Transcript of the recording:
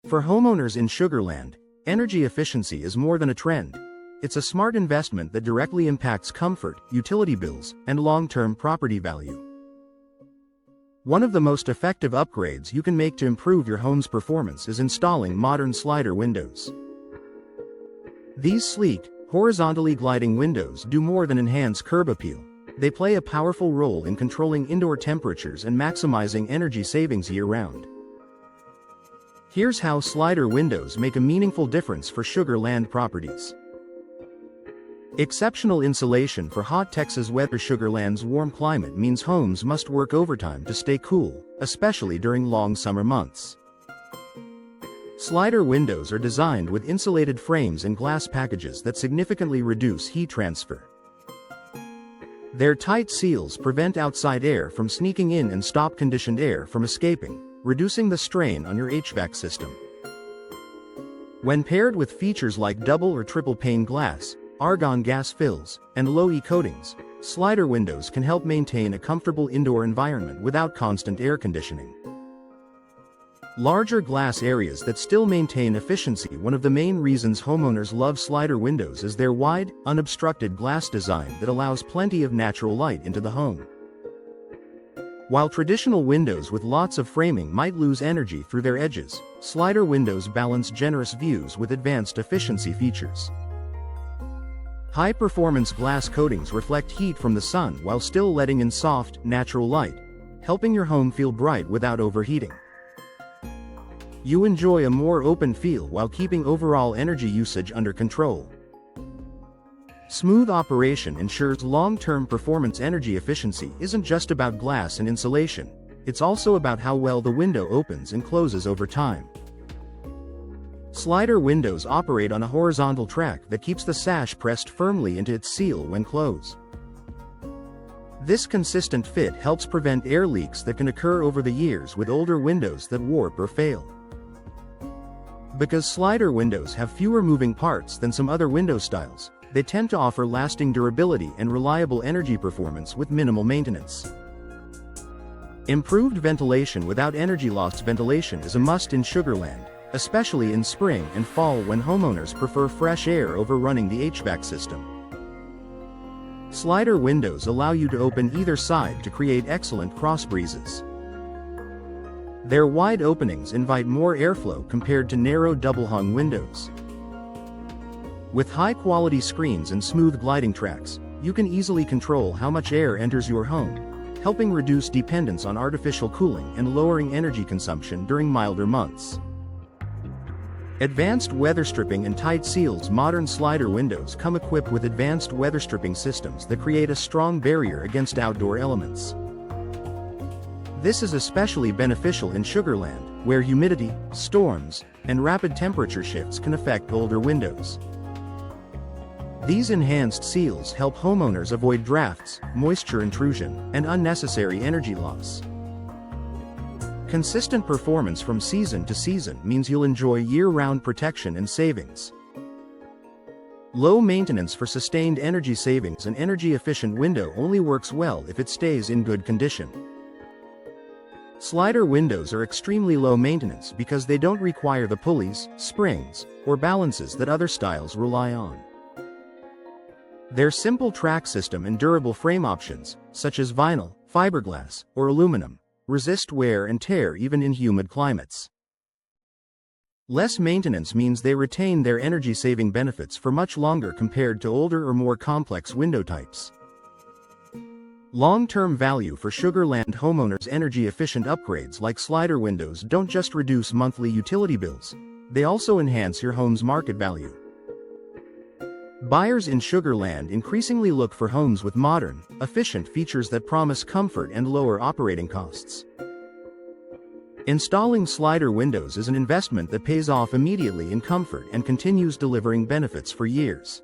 For homeowners in Sugar Land, energy efficiency is more than a trend. It's a smart investment that directly impacts comfort, utility bills, and long-term property value. One of the most effective upgrades you can make to improve your home's performance is installing modern slider windows. These sleek, horizontally gliding windows do more than enhance curb appeal. They play a powerful role in controlling indoor temperatures and maximizing energy savings year-round. Here's how slider windows make a meaningful difference for Sugar Land properties. Exceptional insulation for hot Texas weather. Sugar Land's warm climate means homes must work overtime to stay cool, especially during long summer months. Slider windows are designed with insulated frames and glass packages that significantly reduce heat transfer. Their tight seals prevent outside air from sneaking in and stop conditioned air from escaping, reducing the strain on your HVAC system. When paired with features like double or triple pane glass, argon gas fills, and low-E coatings, slider windows can help maintain a comfortable indoor environment without constant air conditioning. Larger glass areas that still maintain efficiency. One of the main reasons homeowners love slider windows is their wide, unobstructed glass design that allows plenty of natural light into the home. While traditional windows with lots of framing might lose energy through their edges, slider windows balance generous views with advanced efficiency features. High-performance glass coatings reflect heat from the sun while still letting in soft, natural light, helping your home feel bright without overheating. You enjoy a more open feel while keeping overall energy usage under control. Smooth operation ensures long-term performance. Energy efficiency isn't just about glass and insulation, it's also about how well the window opens and closes over time. Slider windows operate on a horizontal track that keeps the sash pressed firmly into its seal when closed. This consistent fit helps prevent air leaks that can occur over the years with older windows that warp or fail. Because slider windows have fewer moving parts than some other window styles, they tend to offer lasting durability and reliable energy performance with minimal maintenance. Improved ventilation without energy loss. Ventilation is a must in Sugar Land, especially in spring and fall when homeowners prefer fresh air over running the HVAC system. Slider windows allow you to open either side to create excellent cross breezes. Their wide openings invite more airflow compared to narrow double-hung windows. With high-quality screens and smooth gliding tracks, you can easily control how much air enters your home, helping reduce dependence on artificial cooling and lowering energy consumption during milder months. Advanced weather stripping and tight seals. Modern slider windows come equipped with advanced weather stripping systems that create a strong barrier against outdoor elements. This is especially beneficial in Sugar Land, where humidity, storms, and rapid temperature shifts can affect older windows. These enhanced seals help homeowners avoid drafts, moisture intrusion, and unnecessary energy loss. Consistent performance from season to season means you'll enjoy year-round protection and savings. Low maintenance for sustained energy savings. An energy-efficient window only works well if it stays in good condition. Slider windows are extremely low maintenance because they don't require the pulleys, springs, or balances that other styles rely on. Their simple track system and durable frame options, such as vinyl, fiberglass, or aluminum, resist wear and tear even in humid climates. Less maintenance means they retain their energy-saving benefits for much longer compared to older or more complex window types. Long-term value for Sugar Land homeowners. Energy-efficient upgrades like slider windows don't just reduce monthly utility bills, they also enhance your home's market value. Buyers in Sugar Land increasingly look for homes with modern, efficient features that promise comfort and lower operating costs. Installing slider windows is an investment that pays off immediately in comfort and continues delivering benefits for years.